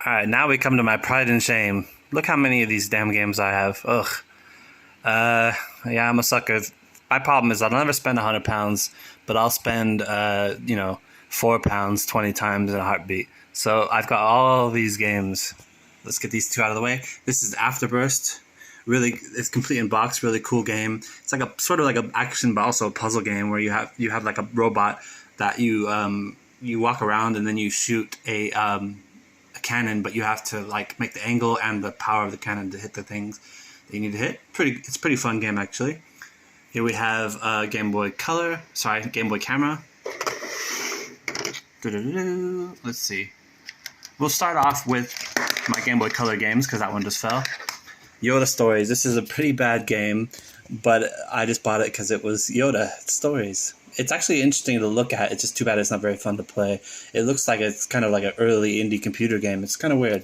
Alright, now we come to my pride and shame. Look how many of these damn games I have. Ugh. Yeah, I'm a sucker. My problem is I'll never spend £100, but I'll spend, £4 20 times in a heartbeat. So I've got all these games. Let's get these two out of the way. This is Afterburst. Really, it's complete in box. Really cool game. It's like a sort of like an action, but also a puzzle game where you have like a robot that you walk around and then you shoot a cannon, but you have to like make the angle and the power of the cannon to hit the things that you need to hit. It's a pretty fun game actually. Here we have Game Boy Camera. Let's see. We'll start off with my Game Boy Color games because that one just fell. Yoda Stories. This is a pretty bad game, but I just bought it because it was Yoda Stories. It's actually interesting to look at. It's just too bad it's not very fun to play. It looks like it's kind of like an early indie computer game. It's kind of weird.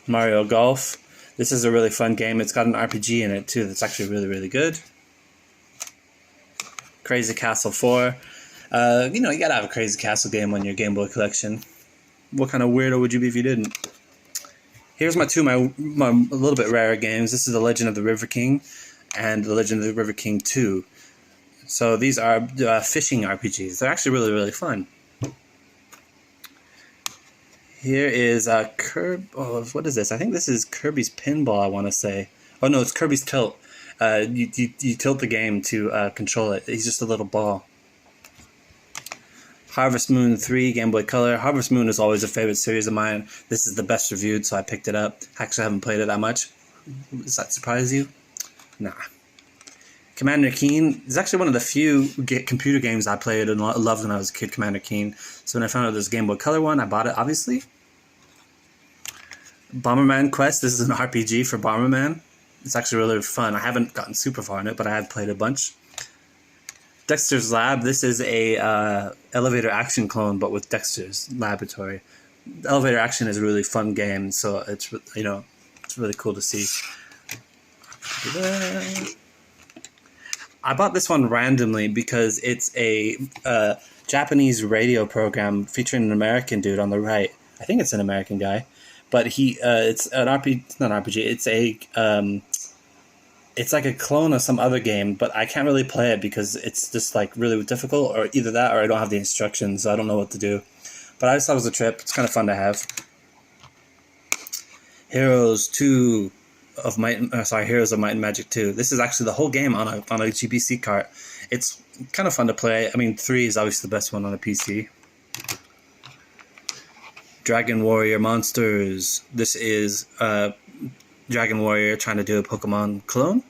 Mario Golf. This is a really fun game. It's got an RPG in it too that's actually really, really good. Crazy Castle 4. You gotta have a Crazy Castle game on your Game Boy collection. What kind of weirdo would you be if you didn't? Here's my a little bit rarer games. This is The Legend of the River King and The Legend of the River King 2. So these are fishing RPGs. They're actually really, really fun. Here is what is this? I think this is Kirby's Pinball, I want to say. Oh no, it's Kirby's Tilt. You tilt the game to control it. He's just a little ball. Harvest Moon 3, Game Boy Color. Harvest Moon is always a favorite series of mine. This is the best reviewed, so I picked it up. Actually, I haven't played it that much. Does that surprise you? Nah. Commander Keen is actually one of the few computer games I played and loved when I was a kid, Commander Keen. So when I found out there's a Game Boy Color one, I bought it, obviously. Bomberman Quest. This is an RPG for Bomberman. It's actually really fun. I haven't gotten super far in it, but I have played a bunch. Dexter's Lab. This is a elevator action clone, but with Dexter's Laboratory. Elevator action is a really fun game, so it's really cool to see. I bought this one randomly because it's a Japanese radio program featuring an American dude on the right. I think it's an American guy, but it's an RPG. It's not an RPG. It's like a clone of some other game, but I can't really play it because it's just like really difficult, or either that or I don't have the instructions, so I don't know what to do. But I just thought it was a trip. It's kind of fun to have. Heroes of Might and Magic 2. This is actually the whole game on a GBC cart. It's kind of fun to play. I mean, 3 is obviously the best one on a PC. Dragon Warrior Monsters. This is Dragon Warrior trying to do a Pokemon clone.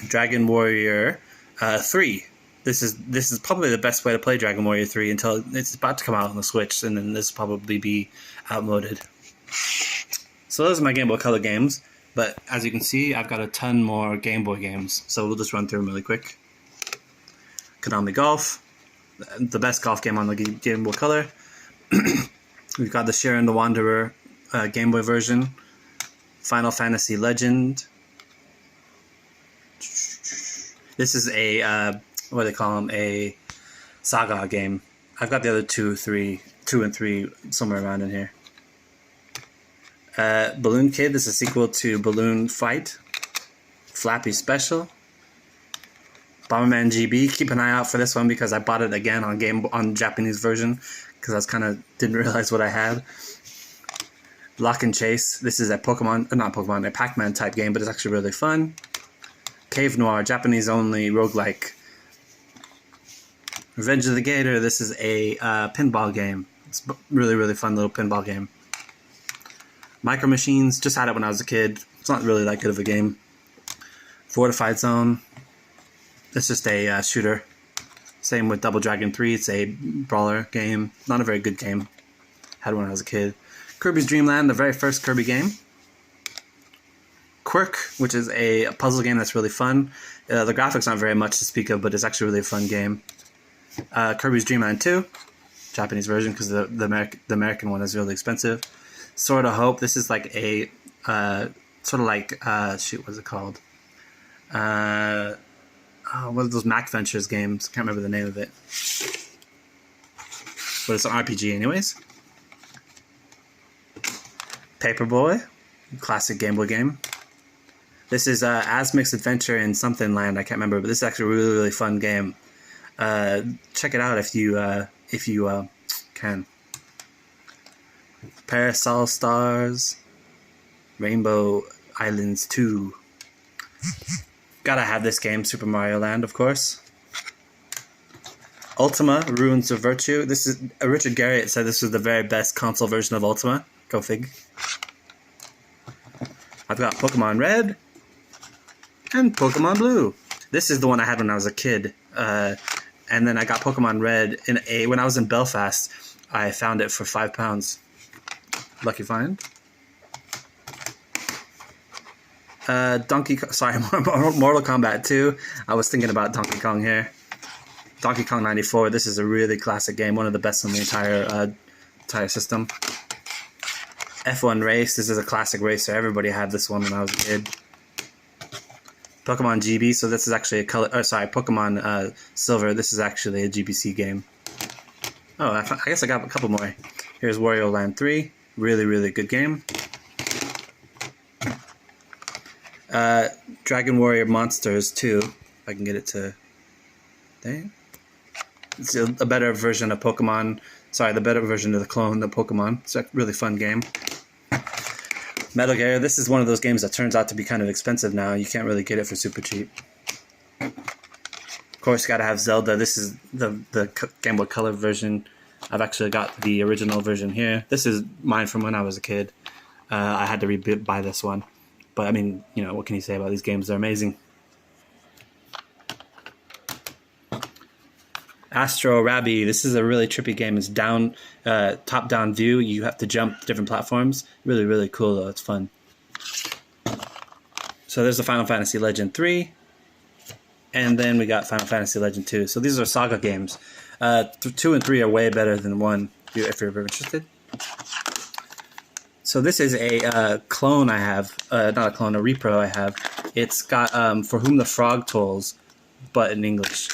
Dragon Warrior 3. This is probably the best way to play Dragon Warrior 3 until it's about to come out on the Switch, and then this will probably be outmoded. So those are my Game Boy Color games, but as you can see, I've got a ton more Game Boy games, so we'll just run through them really quick. Konami Golf, the best golf game on the Game Boy Color. We've got the Sharon the Wanderer Game Boy version. Final Fantasy Legend. This is a, what do they call them, a Saga game. I've got the other 2 and 3 somewhere around in here. Balloon Kid, this is a sequel to Balloon Fight. Flappy Special. Bomberman GB, keep an eye out for this one because I bought it again on Japanese version because I didn't realize what I had. Lock and Chase, this is a a Pac-Man type game, but it's actually really fun. Cave Noir, Japanese only roguelike. Revenge of the Gator, this is a pinball game. It's a really, really fun little pinball game. Micro Machines, just had it when I was a kid. It's not really that good of a game. Fortified Zone, it's just a shooter. Same with Double Dragon 3, it's a brawler game. Not a very good game. Had it when I was a kid. Kirby's Dream Land, the very first Kirby game. Quirk, which is a puzzle game that's really fun. The graphics aren't very much to speak of, but it's actually a really fun game. Kirby's Dream Land 2, Japanese version because the American one is really expensive. Sword of Hope, this is like a sort of like what's it called? One of those Mac Ventures games. Can't remember the name of it. but it's an RPG anyways. Paperboy, classic Game Boy game. This is Asmic's Adventure in something land, I can't remember, but this is actually a really, really fun game. Check it out if you can. Parasol Stars, Rainbow Islands 2. Gotta have this game, Super Mario Land, of course. Ultima, Ruins of Virtue. This is Richard Garriott said this was the very best console version of Ultima. Go fig. I've got Pokemon Red and Pokemon Blue. This is the one I had when I was a kid. And then I got Pokemon Red when I was in Belfast. I found it for £5. Lucky find. Mortal Kombat 2. I was thinking about Donkey Kong here. Donkey Kong 94. This is a really classic game, one of the best in the entire system. F1 Race. This is a classic racer. Everybody had this one when I was a kid. Pokemon GB. So this is actually a Pokemon Silver. This is actually a GBC game. Oh, I guess I got a couple more. Here's Wario Land 3. Really, really good game. Dragon Warrior Monsters 2. If I can get it to... Dang. It's a better version of Pokemon. Sorry, the better version of the clone of Pokemon. It's a really fun game. Metal Gear. This is one of those games that turns out to be kind of expensive now. You can't really get it for super cheap. Of course, you gotta have Zelda. This is the Game Boy Color version. I've actually got the original version here. This is mine from when I was a kid. I had to buy this one. But, I mean, you know, what can you say about these games? They're amazing. Astro Rabby. This is a really trippy game. It's top-down view. You have to jump different platforms. Really, really cool, though. It's fun. So there's the Final Fantasy Legend 3. And then we got Final Fantasy Legend 2. So these are Saga games. 2 and 3 are way better than 1, if you're ever interested. So this is a clone I have. Not a clone, a repro I have. It's got For Whom the Frog Tolls, but in English.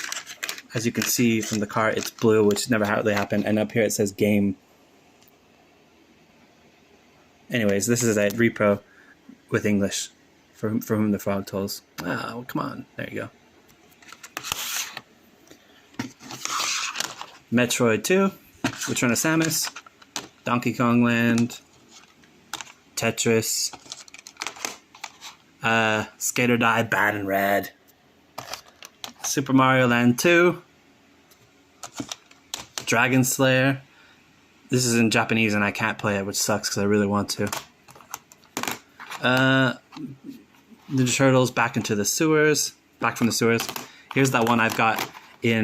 As you can see from the cart, it's blue, which never really happened. And up here it says game. Anyways, this is a repro with English. For Whom the Frog Tolls. Oh, come on. There you go. Metroid 2, Return of Samus, Donkey Kong Land, Tetris, Skater Die, Bad and Red, Super Mario Land 2, Dragon Slayer. This is in Japanese and I can't play it, which sucks because I really want to. Ninja Turtles, Back from the Sewers. Here's that one I've got in